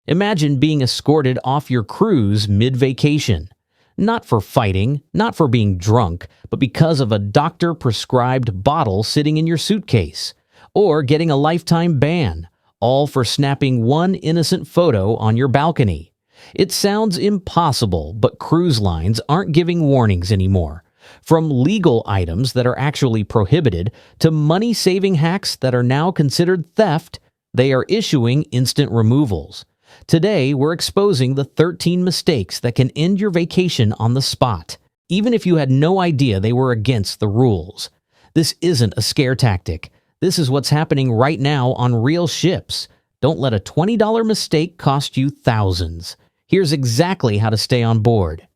Imagine being escorted off your cruise mid-vacation. Not for fighting, not for being drunk, but because of a doctor-prescribed bottle sitting in your suitcase. Or getting a lifetime ban, all for snapping one innocent photo on your balcony. It sounds impossible, but cruise lines aren't giving warnings anymore. From legal items that are actually prohibited to money-saving hacks that are now considered theft, they are issuing instant removals. Today, we're exposing the 13 mistakes that can end your vacation on the spot, even if you had no idea they were against the rules. This isn't a scare tactic. This is what's happening right now on real ships. Don't let a $20 mistake cost you thousands. Here's exactly how to stay on board.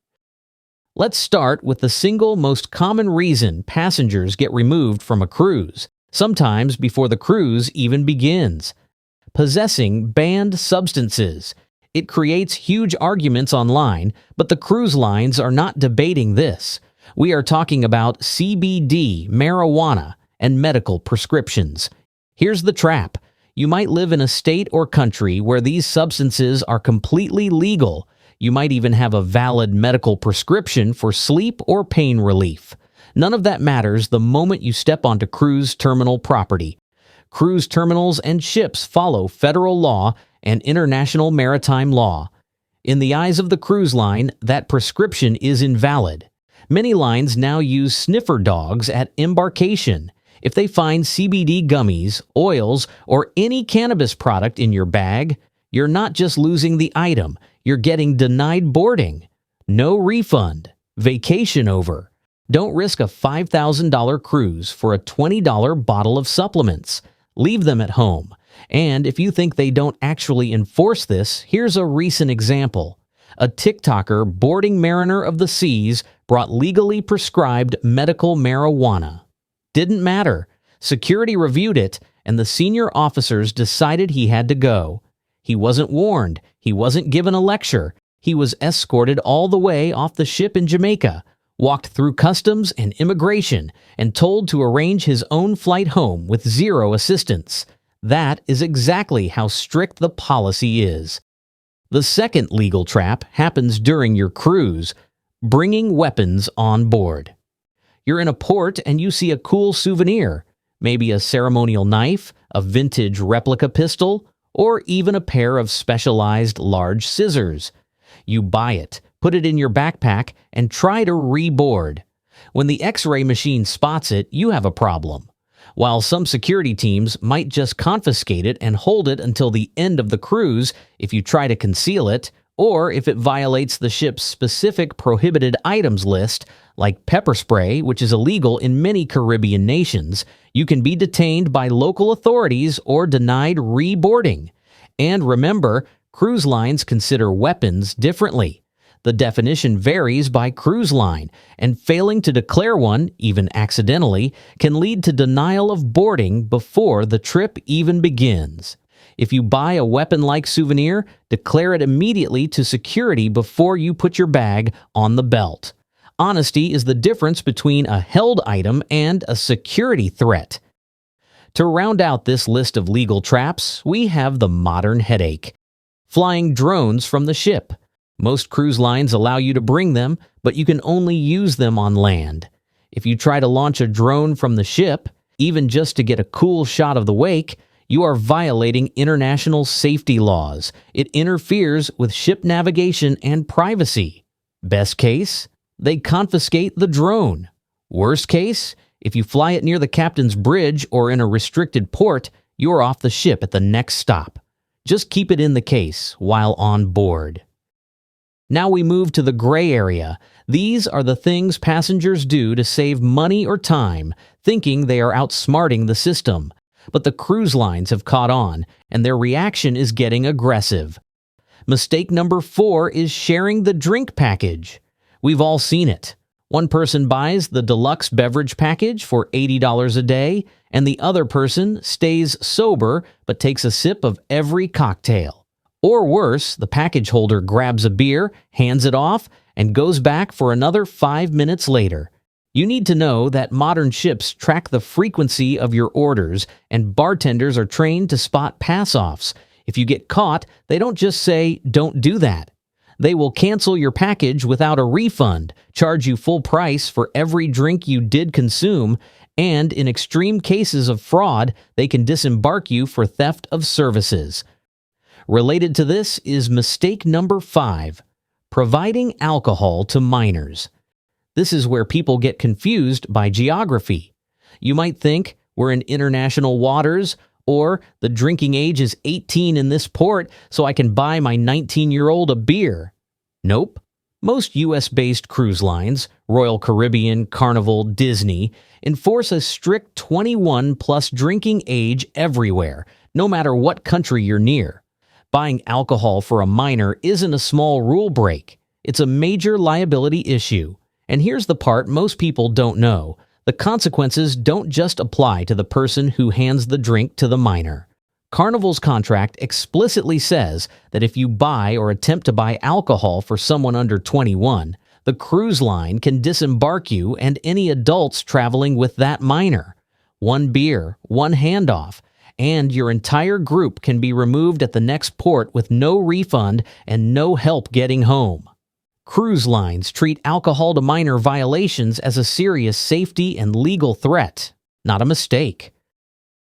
Let's start with the single most common reason passengers get removed from a cruise, sometimes before the cruise even begins. Possessing banned substances. It creates huge arguments online, but the cruise lines are not debating this. We are talking about CBD, marijuana, and medical prescriptions. Here's the trap. You might live in a state or country where these substances are completely legal. You might even have a valid medical prescription for sleep or pain relief. None of that matters the moment you step onto cruise terminal property. Cruise terminals and ships follow federal law and international maritime law. In the eyes of the cruise line, that prescription is invalid. Many lines now use sniffer dogs at embarkation. If they find CBD gummies, oils, or any cannabis product in your bag, you're not just losing the item, you're getting denied boarding. No refund. Vacation over. Don't risk a $5,000 cruise for a $20 bottle of supplements. Leave them at home. And if you think they don't actually enforce this, here's a recent example. A TikToker boarding mariner of the seas brought legally prescribed medical marijuana. Didn't matter. Security reviewed it, and the senior officers decided he had to go. He wasn't warned. He wasn't given a lecture. He was escorted all the way off the ship in Jamaica, walked through customs and immigration, and told to arrange his own flight home with zero assistance. That is exactly how strict the policy is. The second legal trap happens during your cruise: bringing weapons on board. You're in a port and you see a cool souvenir, maybe a ceremonial knife, a vintage replica pistol, or even a pair of specialized large scissors. You buy it, put it in your backpack, and try to reboard. When the X-ray machine spots it, you have a problem. While some security teams might just confiscate it and hold it until the end of the cruise if you try to conceal it, or if it violates the ship's specific prohibited items list, like pepper spray, which is illegal in many Caribbean nations, you can be detained by local authorities or denied reboarding. And remember, cruise lines consider weapons differently. The definition varies by cruise line, and failing to declare one, even accidentally, can lead to denial of boarding before the trip even begins. If you buy a weapon-like souvenir, declare it immediately to security before you put your bag on the belt. Honesty is the difference between a held item and a security threat. To round out this list of legal traps, we have the modern headache: flying drones from the ship. Most cruise lines allow you to bring them, but you can only use them on land. If you try to launch a drone from the ship, even just to get a cool shot of the wake, you are violating international safety laws. It interferes with ship navigation and privacy. Best case, they confiscate the drone. Worst case, if you fly it near the captain's bridge or in a restricted port, you're off the ship at the next stop. Just keep it in the case while on board. Now we move to the gray area. These are the things passengers do to save money or time, thinking they are outsmarting the system. But the cruise lines have caught on, and their reaction is getting aggressive. Mistake number 4 is sharing the drink package. We've all seen it. One person buys the deluxe beverage package for $80 a day, and the other person stays sober but takes a sip of every cocktail. Or worse, the package holder grabs a beer, hands it off, and goes back for another 5 minutes later. You need to know that modern ships track the frequency of your orders, and bartenders are trained to spot pass-offs. If you get caught, they don't just say, "Don't do that." They will cancel your package without a refund, charge you full price for every drink you did consume, and in extreme cases of fraud, they can disembark you for theft of services. Related to this is mistake number 5, providing alcohol to minors. This is where people get confused by geography. You might think, we're in international waters, or the drinking age is 18 in this port, so I can buy my 19-year-old a beer. Nope. Most U.S.-based cruise lines, Royal Caribbean, Carnival, Disney, enforce a strict 21-plus drinking age everywhere, no matter what country you're near. Buying alcohol for a minor isn't a small rule break. It's a major liability issue. And here's the part most people don't know. The consequences don't just apply to the person who hands the drink to the minor. Carnival's contract explicitly says that if you buy or attempt to buy alcohol for someone under 21, the cruise line can disembark you and any adults traveling with that minor. One beer, one handoff, and your entire group can be removed at the next port with no refund and no help getting home. Cruise lines treat alcohol to minor violations as a serious safety and legal threat, not a mistake.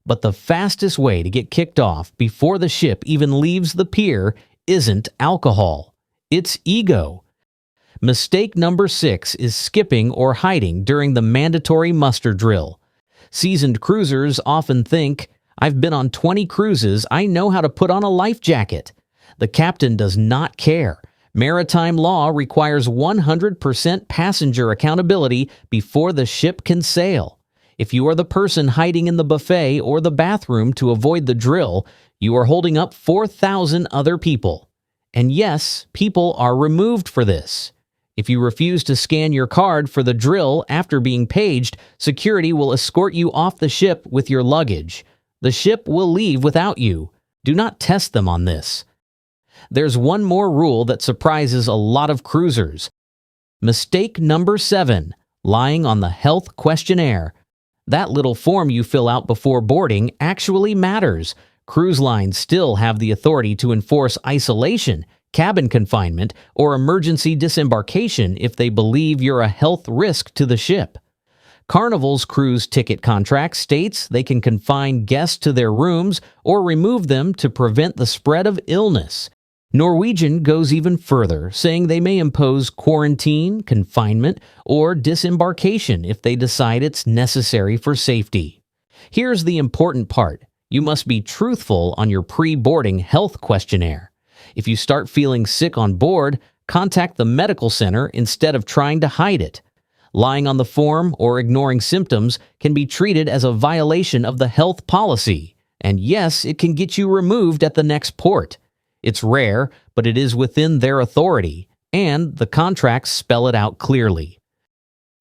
But the fastest way to get kicked off before the ship even leaves the pier isn't alcohol. It's ego. Mistake number 6 is skipping or hiding during the mandatory muster drill. Seasoned cruisers often think, "I've been on 20 cruises, I know how to put on a life jacket." The captain does not care. Maritime law requires 100% passenger accountability before the ship can sail. If you are the person hiding in the buffet or the bathroom to avoid the drill, you are holding up 4,000 other people. And yes, people are removed for this. If you refuse to scan your card for the drill after being paged, security will escort you off the ship with your luggage. The ship will leave without you. Do not test them on this. There's one more rule that surprises a lot of cruisers. Mistake number 7, lying on the health questionnaire. That little form you fill out before boarding actually matters. Cruise lines still have the authority to enforce isolation, cabin confinement, or emergency disembarkation if they believe you're a health risk to the ship. Carnival's cruise ticket contract states they can confine guests to their rooms or remove them to prevent the spread of illness. Norwegian goes even further, saying they may impose quarantine, confinement, or disembarkation if they decide it's necessary for safety. Here's the important part. You must be truthful on your pre-boarding health questionnaire. If you start feeling sick on board, contact the medical center instead of trying to hide it. Lying on the form or ignoring symptoms can be treated as a violation of the health policy. And yes, it can get you removed at the next port. It's rare, but it is within their authority, and the contracts spell it out clearly.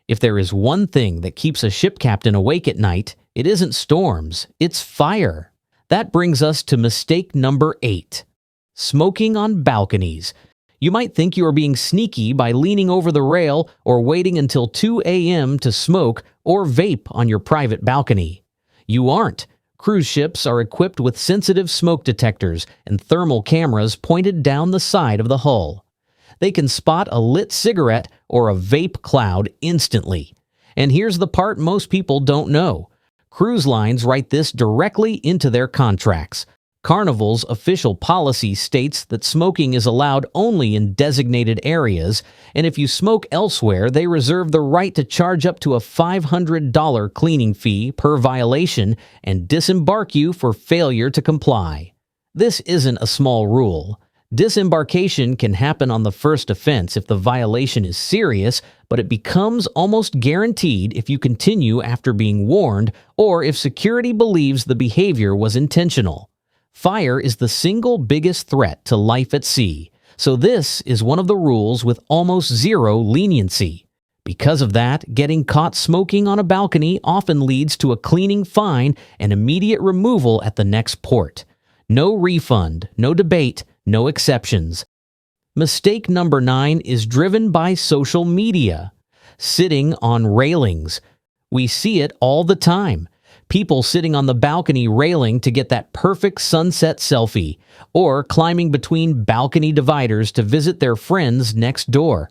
If there is one thing that keeps a ship captain awake at night, it isn't storms, it's fire. That brings us to mistake number 8, smoking on balconies. You might think you are being sneaky by leaning over the rail or waiting until 2 a.m. to smoke or vape on your private balcony. You aren't. Cruise ships are equipped with sensitive smoke detectors and thermal cameras pointed down the side of the hull. They can spot a lit cigarette or a vape cloud instantly. And here's the part most people don't know. Cruise lines write this directly into their contracts. Carnival's official policy states that smoking is allowed only in designated areas, and if you smoke elsewhere, they reserve the right to charge up to a $500 cleaning fee per violation and disembark you for failure to comply. This isn't a small rule. Disembarkation can happen on the first offense if the violation is serious, but it becomes almost guaranteed if you continue after being warned or if security believes the behavior was intentional. Fire is the single biggest threat to life at sea, so this is one of the rules with almost zero leniency. Because of that, getting caught smoking on a balcony often leads to a cleaning fine and immediate removal at the next port. No refund, no debate, no exceptions. Mistake number 9 is driven by social media. Sitting on railings. We see it all the time. People sitting on the balcony railing to get that perfect sunset selfie, or climbing between balcony dividers to visit their friends next door.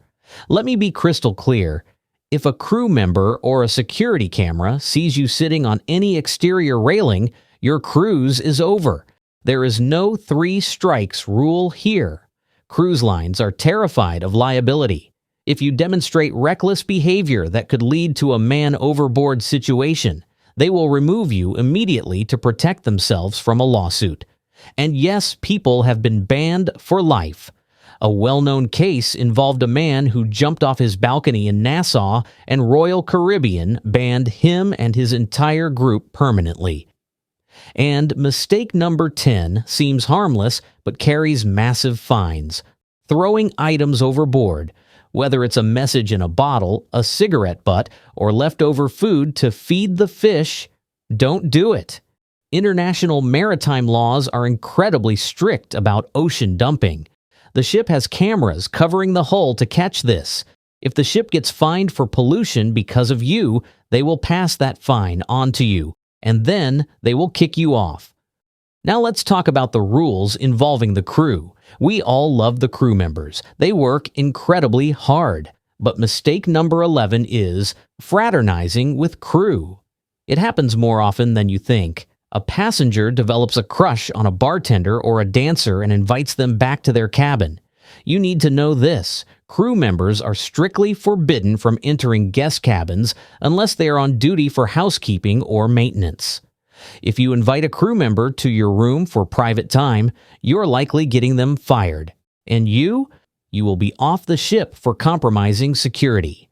Let me be crystal clear. If a crew member or a security camera sees you sitting on any exterior railing, your cruise is over. There is no 3 strikes rule here. Cruise lines are terrified of liability. If you demonstrate reckless behavior that could lead to a man overboard situation, they will remove you immediately to protect themselves from a lawsuit. And yes, people have been banned for life. A well-known case involved a man who jumped off his balcony in Nassau, and Royal Caribbean banned him and his entire group permanently. And mistake number 10 seems harmless but carries massive fines. Throwing items overboard. Whether it's a message in a bottle, a cigarette butt, or leftover food to feed the fish, don't do it. International maritime laws are incredibly strict about ocean dumping. The ship has cameras covering the hull to catch this. If the ship gets fined for pollution because of you, they will pass that fine on to you, and then they will kick you off. Now let's talk about the rules involving the crew. We all love the crew members. They work incredibly hard. But mistake number 11 is fraternizing with crew. It happens more often than you think. A passenger develops a crush on a bartender or a dancer and invites them back to their cabin. You need to know this. Crew members are strictly forbidden from entering guest cabins unless they are on duty for housekeeping or maintenance. If you invite a crew member to your room for private time, you're likely getting them fired. And you will be off the ship for compromising security.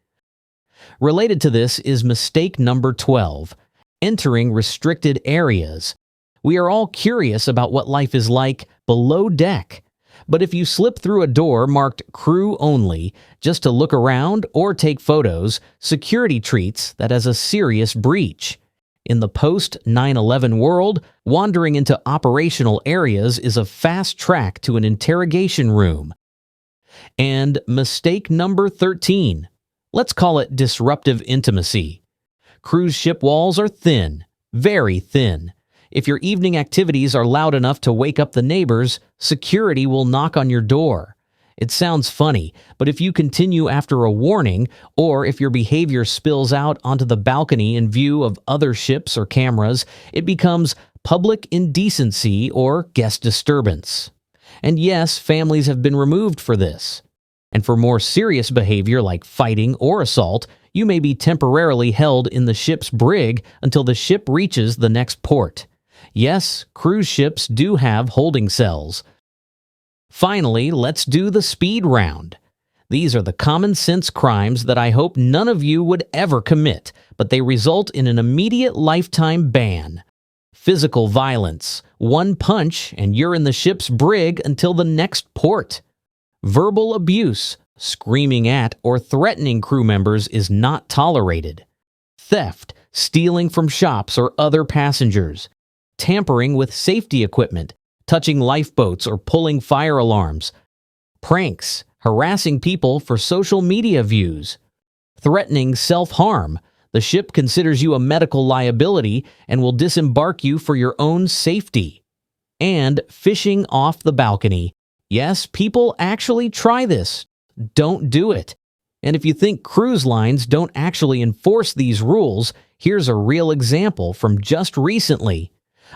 Related to this is mistake number 12, entering restricted areas. We are all curious about what life is like below deck. But if you slip through a door marked crew only just to look around or take photos, security treats that as a serious breach. In the post-9/11 world, wandering into operational areas is a fast track to an interrogation room. And mistake number 13. Let's call it disruptive intimacy. Cruise ship walls are thin, very thin. If your evening activities are loud enough to wake up the neighbors, security will knock on your door. It sounds funny, but if you continue after a warning, or if your behavior spills out onto the balcony in view of other ships or cameras, it becomes public indecency or guest disturbance. And yes, families have been removed for this. And for more serious behavior like fighting or assault, you may be temporarily held in the ship's brig until the ship reaches the next port. Yes, cruise ships do have holding cells. Finally, let's do the speed round. These are the common sense crimes that I hope none of you would ever commit, but they result in an immediate lifetime ban. Physical violence. 1 punch and you're in the ship's brig until the next port. Verbal abuse. Screaming at or threatening crew members is not tolerated. Theft. Stealing from shops or other passengers. Tampering with safety equipment. Touching lifeboats or pulling fire alarms. Pranks, harassing people for social media views. Threatening self-harm. The ship considers you a medical liability and will disembark you for your own safety. And fishing off the balcony. Yes, people actually try this. Don't do it. And if you think cruise lines don't actually enforce these rules, here's a real example from just recently.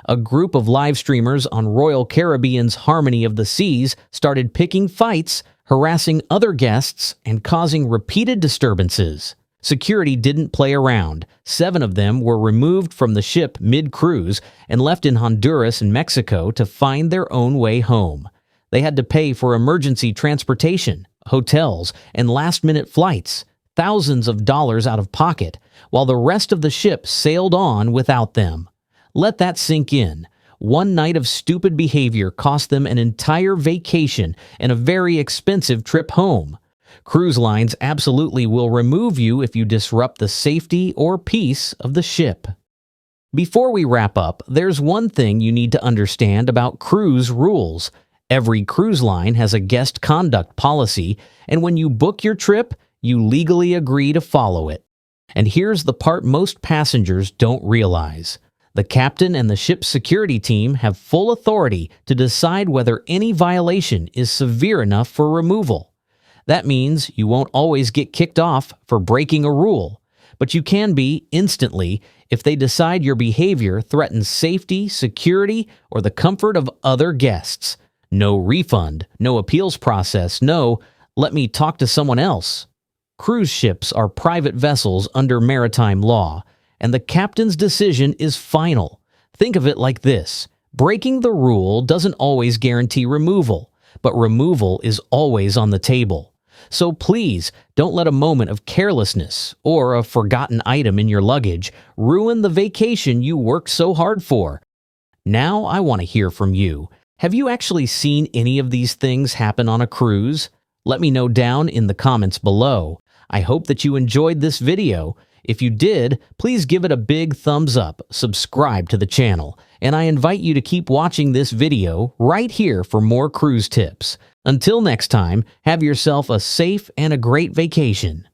A group of live streamers on Royal Caribbean's Harmony of the Seas started picking fights, harassing other guests, and causing repeated disturbances. Security didn't play around. 7 of them were removed from the ship mid-cruise and left in Honduras and Mexico to find their own way home. They had to pay for emergency transportation, hotels, and last-minute flights, thousands of dollars out of pocket, while the rest of the ship sailed on without them. Let that sink in. 1 night of stupid behavior cost them an entire vacation and a very expensive trip home. Cruise lines absolutely will remove you if you disrupt the safety or peace of the ship. Before we wrap up, there's one thing you need to understand about cruise rules. Every cruise line has a guest conduct policy, and when you book your trip, you legally agree to follow it. And here's the part most passengers don't realize. The captain and the ship's security team have full authority to decide whether any violation is severe enough for removal. That means you won't always get kicked off for breaking a rule, but you can be instantly if they decide your behavior threatens safety, security, or the comfort of other guests. No refund, no appeals process, no, let me talk to someone else. Cruise ships are private vessels under maritime law, and the captain's decision is final. Think of it like this: breaking the rule doesn't always guarantee removal, but removal is always on the table. So please, don't let a moment of carelessness or a forgotten item in your luggage ruin the vacation you worked so hard for. Now I want to hear from you. Have you actually seen any of these things happen on a cruise? Let me know down in the comments below. I hope that you enjoyed this video. If you did, please give it a big thumbs up, subscribe to the channel, and I invite you to keep watching this video right here for more cruise tips. Until next time, have yourself a safe and a great vacation.